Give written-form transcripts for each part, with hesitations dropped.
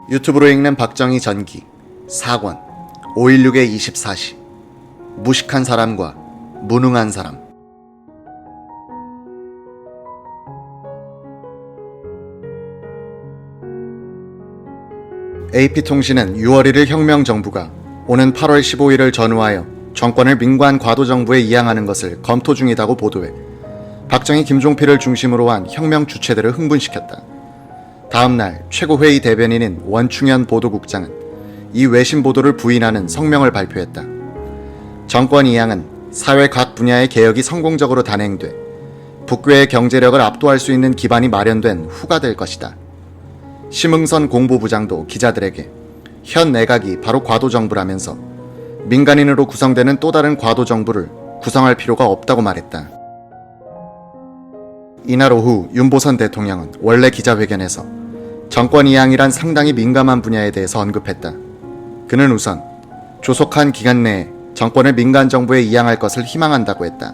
유튜브로 읽는 박정희 전기 4권 5.16의 24시 무식한 사람과 무능한 사람. AP통신은 6월 1일 혁명정부가 오는 8월 15일을 전후하여 정권을 민관 과도정부에 이양하는 것을 검토 중이다고 보도해 박정희 김종필을 중심으로 한 혁명 주체들을 흥분시켰다. 다음날 최고회의 대변인인 원충현 보도국장은 이 외신 보도를 부인하는 성명을 발표했다. 정권 이양은 사회 각 분야의 개혁이 성공적으로 단행돼 북괴의 경제력을 압도할 수 있는 기반이 마련된 후가 될 것이다. 심흥선 공보부장도 기자들에게 현 내각이 바로 과도정부라면서 민간인으로 구성되는 또 다른 과도정부를 구성할 필요가 없다고 말했다. 이날 오후 윤보선 대통령은 원래 기자회견에서 정권 이양이란 상당히 민감한 분야에 대해서 언급했다. 그는 우선 조속한 기간 내에 정권을 민간정부에 이양할 것을 희망한다고 했다.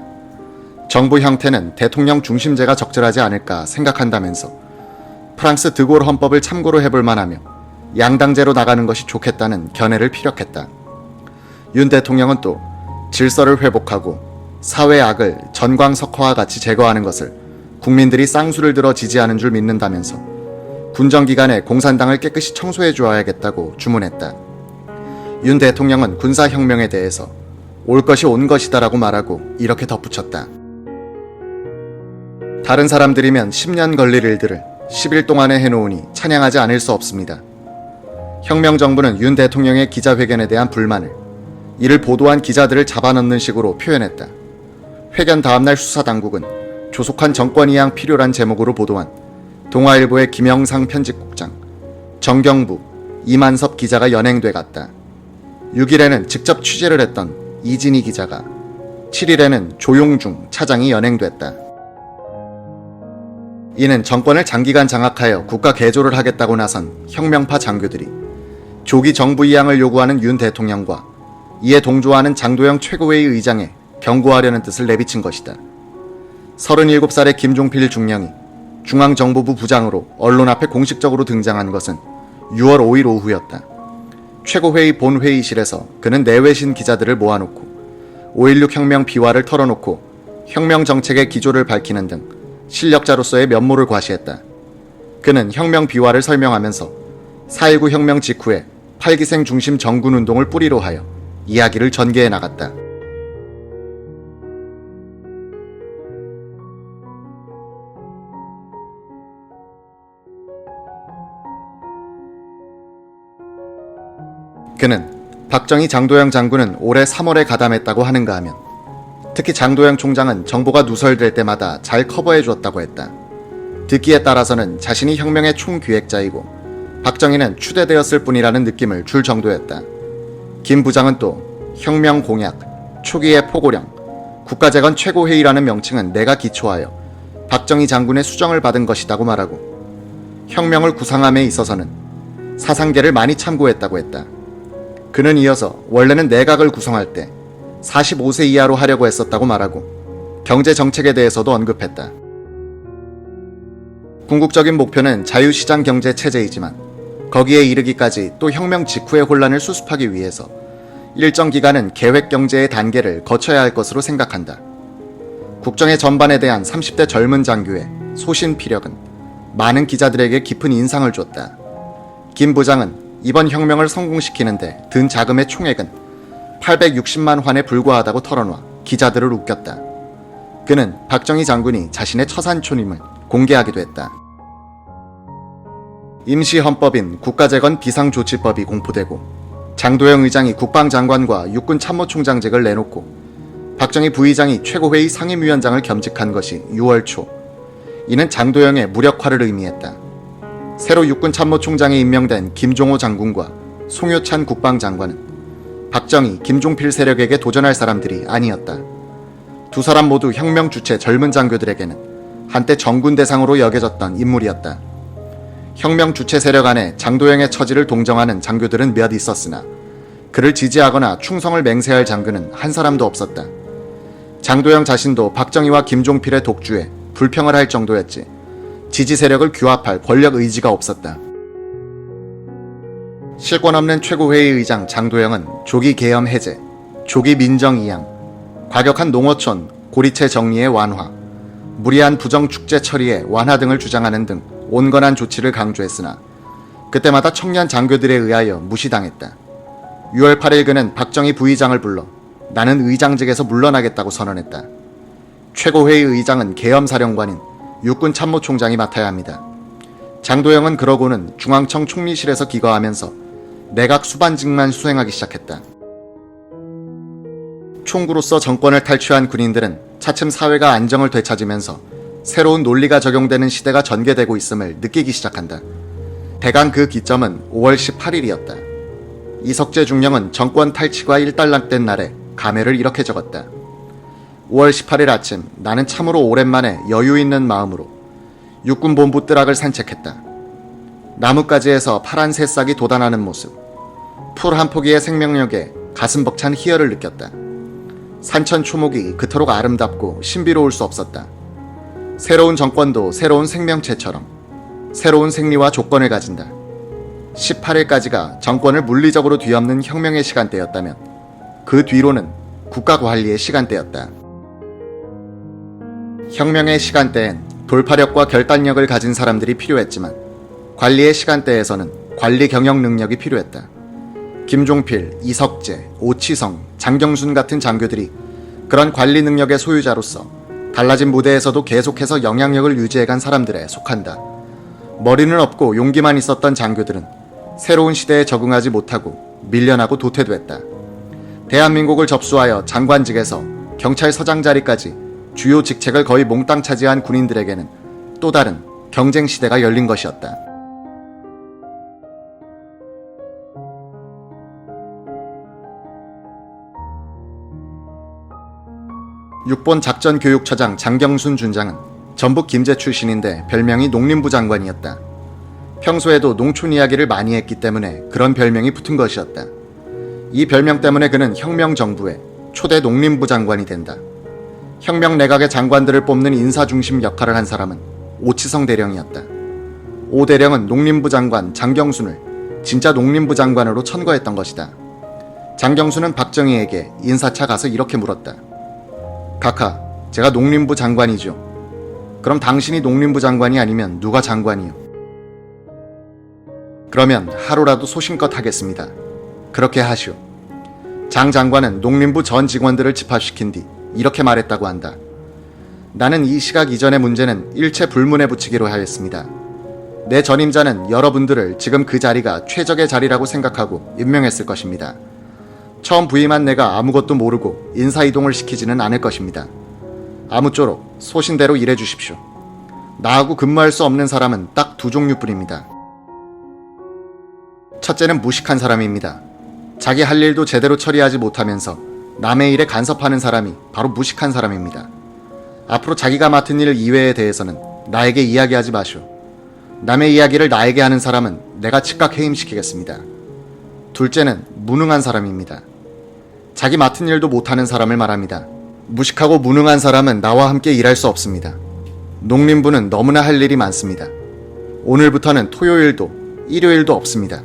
정부 형태는 대통령 중심제가 적절하지 않을까 생각한다면서 프랑스 드골 헌법을 참고로 해볼 만하며 양당제로 나가는 것이 좋겠다는 견해를 피력했다. 윤 대통령은 또 질서를 회복하고 사회 악을 전광석화와 같이 제거하는 것을 국민들이 쌍수를 들어 지지하는 줄 믿는다면서 군정기간에 공산당을 깨끗이 청소해 주어야겠다고 주문했다. 윤 대통령은 군사혁명에 대해서 올 것이 온 것이다라고 말하고 이렇게 덧붙였다. 다른 사람들이면 10년 걸릴 일들을 10일 동안에 해놓으니 찬양하지 않을 수 없습니다. 혁명정부는 윤 대통령의 기자회견에 대한 불만을 이를 보도한 기자들을 잡아넣는 식으로 표현했다. 회견 다음날 수사당국은 조속한 정권 이양 필요란 제목으로 보도한 동아일보의 김영상 편집국장, 정경부, 이만섭 기자가 연행돼 갔다. 6일에는 직접 취재를 했던 이진희 기자가, 7일에는 조용중 차장이 연행됐다. 이는 정권을 장기간 장악하여 국가 개조를 하겠다고 나선 혁명파 장교들이 조기 정부 이양을 요구하는 윤 대통령과 이에 동조하는 장도영 최고회의 의장에 경고하려는 뜻을 내비친 것이다. 37살의 김종필 중령이 중앙정보부 부장으로 언론 앞에 공식적으로 등장한 것은 6월 5일 오후였다. 최고회의 본회의실에서 그는 내외신 기자들을 모아놓고 5.16 혁명 비화를 털어놓고 혁명 정책의 기조를 밝히는 등 실력자로서의 면모를 과시했다. 그는 혁명 비화를 설명하면서 4.19 혁명 직후에 8기생 중심 정군운동을 뿌리로 하여 이야기를 전개해 나갔다. 그는 박정희 장도영 장군은 올해 3월에 가담했다고 하는가 하면 특히 장도영 총장은 정보가 누설될 때마다 잘 커버해 주었다고 했다. 듣기에 따라서는 자신이 혁명의 총기획자이고 박정희는 추대되었을 뿐이라는 느낌을 줄 정도였다. 김 부장은 또 혁명 공약, 초기의 포고령, 국가재건 최고회의라는 명칭은 내가 기초하여 박정희 장군의 수정을 받은 것이라고 말하고 혁명을 구상함에 있어서는 사상계를 많이 참고했다고 했다. 그는 이어서 원래는 내각을 구성할 때 45세 이하로 하려고 했었다고 말하고 경제정책에 대해서도 언급했다. 궁극적인 목표는 자유시장 경제 체제이지만 거기에 이르기까지 또 혁명 직후의 혼란을 수습하기 위해서 일정 기간은 계획경제의 단계를 거쳐야 할 것으로 생각한다. 국정의 전반에 대한 30대 젊은 장교의 소신피력은 많은 기자들에게 깊은 인상을 줬다. 김 부장은 이번 혁명을 성공시키는데 든 자금의 총액은 860만 환에 불과하다고 털어놔 기자들을 웃겼다. 그는 박정희 장군이 자신의 처산촌임을 공개하기도 했다. 임시헌법인 국가재건 비상조치법이 공포되고 장도영 의장이 국방장관과 육군참모총장직을 내놓고 박정희 부의장이 최고회의 상임위원장을 겸직한 것이 6월 초. 이는 장도영의 무력화를 의미했다. 새로 육군참모총장에 임명된 김종호 장군과 송효찬 국방장관은 박정희, 김종필 세력에게 도전할 사람들이 아니었다. 두 사람 모두 혁명 주체 젊은 장교들에게는 한때 정군 대상으로 여겨졌던 인물이었다. 혁명 주체 세력 안에 장도영의 처지를 동정하는 장교들은 몇 있었으나 그를 지지하거나 충성을 맹세할 장교는 한 사람도 없었다. 장도영 자신도 박정희와 김종필의 독주에 불평을 할 정도였지 지지 세력을 규합할 권력 의지가 없었다. 실권 없는 최고회의 의장 장도영은 조기 계엄 해제, 조기 민정 이양, 과격한 농어촌 고리채 정리의 완화, 무리한 부정 축제 처리의 완화 등을 주장하는 등 온건한 조치를 강조했으나 그때마다 청년 장교들에 의하여 무시당했다. 6월 8일 그는 박정희 부의장을 불러 나는 의장직에서 물러나겠다고 선언했다. 최고회의 의장은 계엄사령관인 육군참모총장이 맡아야 합니다. 장도영은 그러고는 중앙청 총리실에서 기거하면서 내각 수반직만 수행하기 시작했다. 총구로서 정권을 탈취한 군인들은 차츰 사회가 안정을 되찾으면서 새로운 논리가 적용되는 시대가 전개되고 있음을 느끼기 시작한다. 대강 그 기점은 5월 18일이었다. 이석재 중령은 정권 탈취가 일단락된 날에 감회를 이렇게 적었다. 5월 18일 아침 나는 참으로 오랜만에 여유 있는 마음으로 육군본부 뜰락을 산책했다. 나뭇가지에서 파란 새싹이 돋아나는 모습, 풀 한 포기의 생명력에 가슴 벅찬 희열을 느꼈다. 산천 초목이 그토록 아름답고 신비로울 수 없었다. 새로운 정권도 새로운 생명체처럼 새로운 생리와 조건을 가진다. 18일까지가 정권을 물리적으로 뒤엎는 혁명의 시간대였다면 그 뒤로는 국가 관리의 시간대였다. 혁명의 시간대엔 돌파력과 결단력을 가진 사람들이 필요했지만 관리의 시간대에서는 관리 경영 능력이 필요했다. 김종필, 이석재, 오치성, 장경순 같은 장교들이 그런 관리 능력의 소유자로서 달라진 무대에서도 계속해서 영향력을 유지해간 사람들에 속한다. 머리는 없고 용기만 있었던 장교들은 새로운 시대에 적응하지 못하고 밀려나고 도태됐다. 대한민국을 접수하여 장관직에서 경찰서장 자리까지 주요 직책을 거의 몽땅 차지한 군인들에게는 또 다른 경쟁 시대가 열린 것이었다. 육본 작전교육처장 장경순 준장은 전북 김제 출신인데 별명이 농림부 장관이었다. 평소에도 농촌 이야기를 많이 했기 때문에 그런 별명이 붙은 것이었다. 이 별명 때문에 그는 혁명정부의 초대 농림부 장관이 된다. 혁명 내각의 장관들을 뽑는 인사중심 역할을 한 사람은 오치성 대령이었다. 오 대령은 농림부 장관 장경순을 진짜 농림부 장관으로 천거했던 것이다. 장경순은 박정희에게 인사차 가서 이렇게 물었다. 각하, 제가 농림부 장관이죠. 그럼 당신이 농림부 장관이 아니면 누가 장관이요? 그러면 하루라도 소신껏 하겠습니다. 그렇게 하시오. 장 장관은 농림부 전 직원들을 집합시킨 뒤 이렇게 말했다고 한다. 나는 이 시각 이전의 문제는 일체 불문에 붙이기로 하였습니다. 내 전임자는 여러분들을 지금 그 자리가 최적의 자리라고 생각하고 임명했을 것입니다. 처음 부임한 내가 아무것도 모르고 인사이동을 시키지는 않을 것입니다. 아무쪼록 소신대로 일해 주십시오. 나하고 근무할 수 없는 사람은 딱 두 종류뿐입니다. 첫째는 무식한 사람입니다. 자기 할 일도 제대로 처리하지 못하면서 남의 일에 간섭하는 사람이 바로 무식한 사람입니다. 앞으로 자기가 맡은 일 이외에 대해서는 나에게 이야기하지 마시오. 남의 이야기를 나에게 하는 사람은 내가 즉각 해임시키겠습니다. 둘째는 무능한 사람입니다. 자기 맡은 일도 못하는 사람을 말합니다. 무식하고 무능한 사람은 나와 함께 일할 수 없습니다. 농림부는 너무나 할 일이 많습니다. 오늘부터는 토요일도 일요일도 없습니다.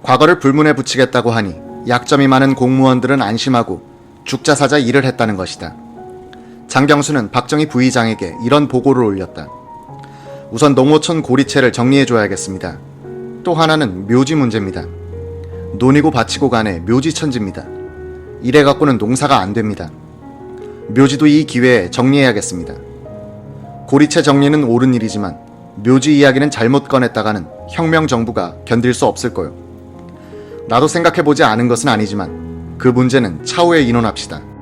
과거를 불문에 붙이겠다고 하니 약점이 많은 공무원들은 안심하고 죽자사자 일을 했다는 것이다. 장경수는 박정희 부의장에게 이런 보고를 올렸다. 우선 농어촌 고리채를 정리해줘야겠습니다. 또 하나는 묘지 문제입니다. 논이고 밭이고 간에 묘지천지입니다. 이래 갖고는 농사가 안 됩니다. 묘지도 이 기회에 정리해야겠습니다. 고리채 정리는 옳은 일이지만 묘지 이야기는 잘못 꺼냈다가는 혁명 정부가 견딜 수 없을 거요. 나도 생각해보지 않은 것은 아니지만 그 문제는 차후에 의논합시다.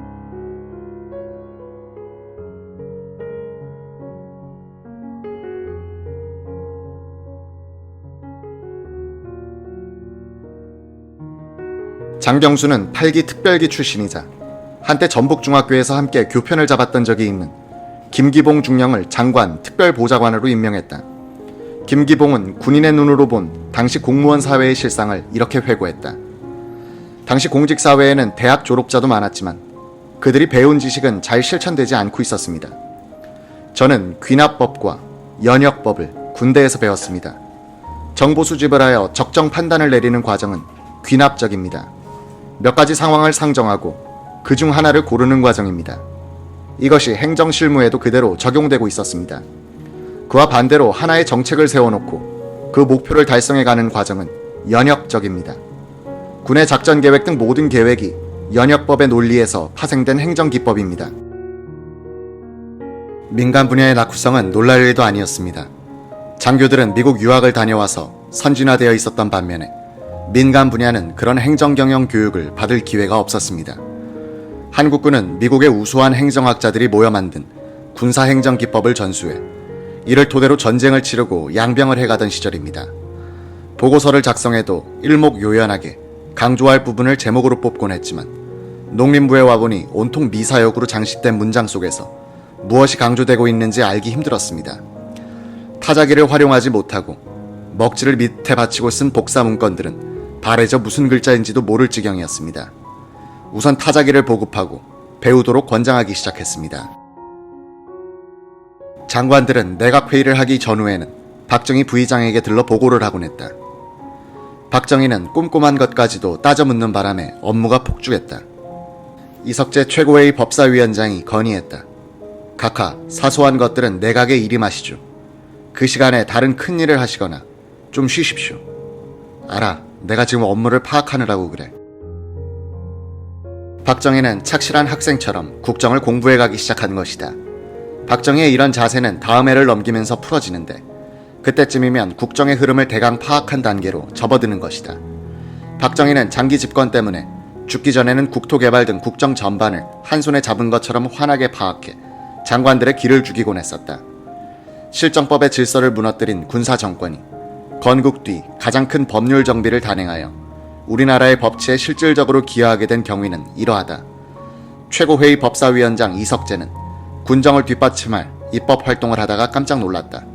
장경수는 8기 특별기 출신이자 한때 전북중학교에서 함께 교편을 잡았던 적이 있는 김기봉 중령을 장관 특별보좌관으로 임명했다. 김기봉은 군인의 눈으로 본 당시 공무원 사회의 실상을 이렇게 회고했다. 당시 공직사회에는 대학 졸업자도 많았지만 그들이 배운 지식은 잘 실천되지 않고 있었습니다. 저는 귀납법과 연역법을 군대에서 배웠습니다. 정보 수집을 하여 적정 판단을 내리는 과정은 귀납적입니다. 몇 가지 상황을 상정하고 그 중 하나를 고르는 과정입니다. 이것이 행정 실무에도 그대로 적용되고 있었습니다. 그와 반대로 하나의 정책을 세워놓고 그 목표를 달성해가는 과정은 연역적입니다. 군의 작전 계획 등 모든 계획이 연역법의 논리에서 파생된 행정기법입니다. 민간 분야의 낙후성은 놀랄 일도 아니었습니다. 장교들은 미국 유학을 다녀와서 선진화되어 있었던 반면에 민간 분야는 그런 행정경영 교육을 받을 기회가 없었습니다. 한국군은 미국의 우수한 행정학자들이 모여 만든 군사행정기법을 전수해 이를 토대로 전쟁을 치르고 양병을 해가던 시절입니다. 보고서를 작성해도 일목요연하게 강조할 부분을 제목으로 뽑곤 했지만 농림부에 와보니 온통 미사역으로 장식된 문장 속에서 무엇이 강조되고 있는지 알기 힘들었습니다. 타자기를 활용하지 못하고 먹지를 밑에 받치고 쓴 복사 문건들은 발해져 무슨 글자인지도 모를 지경이었습니다. 우선 타자기를 보급하고 배우도록 권장하기 시작했습니다. 장관들은 내각회의를 하기 전후에는 박정희 부의장에게 들러 보고를 하곤 했다. 박정희는 꼼꼼한 것까지도 따져 묻는 바람에 업무가 폭주했다. 이석재 최고회의 법사위원장이 건의했다. 각하, 사소한 것들은 내각의 일이 마시죠. 그 시간에 다른 큰 일을 하시거나 좀 쉬십시오. 알아, 내가 지금 업무를 파악하느라고 그래. 박정희는 착실한 학생처럼 국정을 공부해가기 시작한 것이다. 박정희의 이런 자세는 다음 해를 넘기면서 풀어지는데 그때쯤이면 국정의 흐름을 대강 파악한 단계로 접어드는 것이다. 박정희는 장기 집권 때문에 죽기 전에는 국토개발 등 국정 전반을 한 손에 잡은 것처럼 환하게 파악해 장관들의 기를 죽이곤 했었다. 실정법의 질서를 무너뜨린 군사정권이 건국 뒤 가장 큰 법률 정비를 단행하여 우리나라의 법치에 실질적으로 기여하게 된 경위는 이러하다. 최고회의 법사위원장 이석재는 군정을 뒷받침할 입법 활동을 하다가 깜짝 놀랐다.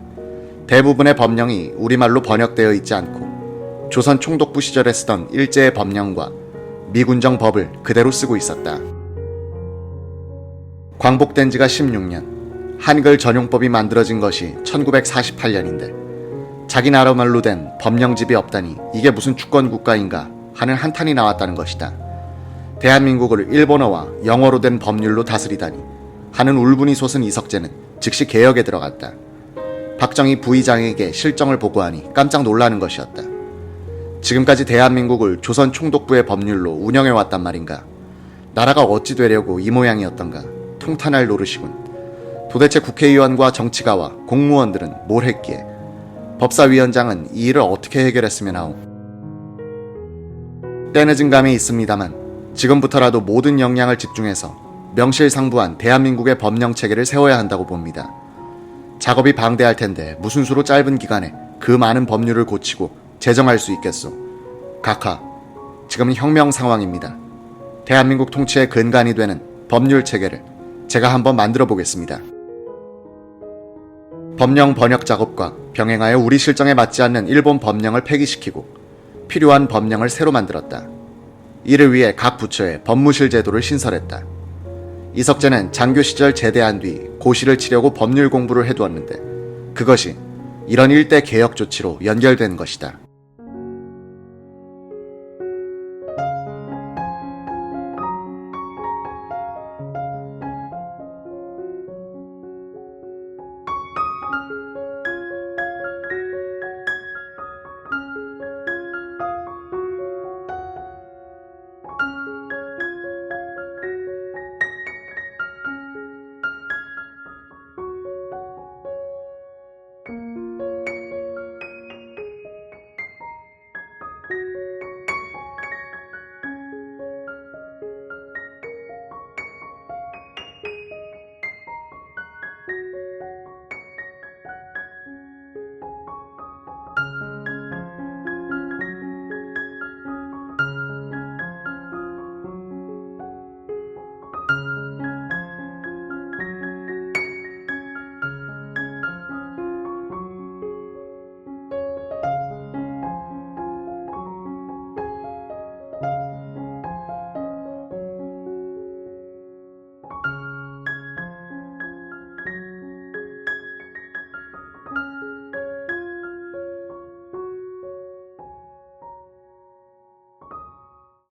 대부분의 법령이 우리말로 번역되어 있지 않고 조선 총독부 시절에 쓰던 일제의 법령과 미군정 법을 그대로 쓰고 있었다. 광복된 지가 16년, 한글 전용법이 만들어진 것이 1948년인데 자기 나라 말로 된 법령집이 없다니 이게 무슨 주권국가인가 하는 한탄이 나왔다는 것이다. 대한민국을 일본어와 영어로 된 법률로 다스리다니 하는 울분이 솟은 이석재는 즉시 개혁에 들어갔다. 박정희 부의장에게 실정을 보고하니 깜짝 놀라는 것이었다. 지금까지 대한민국을 조선 총독부의 법률로 운영해왔단 말인가. 나라가 어찌 되려고 이 모양이었던가. 통탄할 노릇이군. 도대체 국회의원과 정치가와 공무원들은 뭘 했기에 법사위원장은 이 일을 어떻게 해결했으면 하오. 때늦은 감이 있습니다만 지금부터라도 모든 역량을 집중해서 명실상부한 대한민국의 법령체계를 세워야 한다고 봅니다. 작업이 방대할 텐데 무슨 수로 짧은 기간에 그 많은 법률을 고치고 제정할 수 있겠소. 각하, 지금은 혁명 상황입니다. 대한민국 통치의 근간이 되는 법률체계를 제가 한번 만들어 보겠습니다. 법령 번역 작업과 병행하여 우리 실정에 맞지 않는 일본 법령을 폐기시키고 필요한 법령을 새로 만들었다. 이를 위해 각 부처에 법무실 제도를 신설했다. 이석재는 장교 시절 제대한 뒤 고시를 치려고 법률 공부를 해두었는데 그것이 이런 일대 개혁 조치로 연결된 것이다.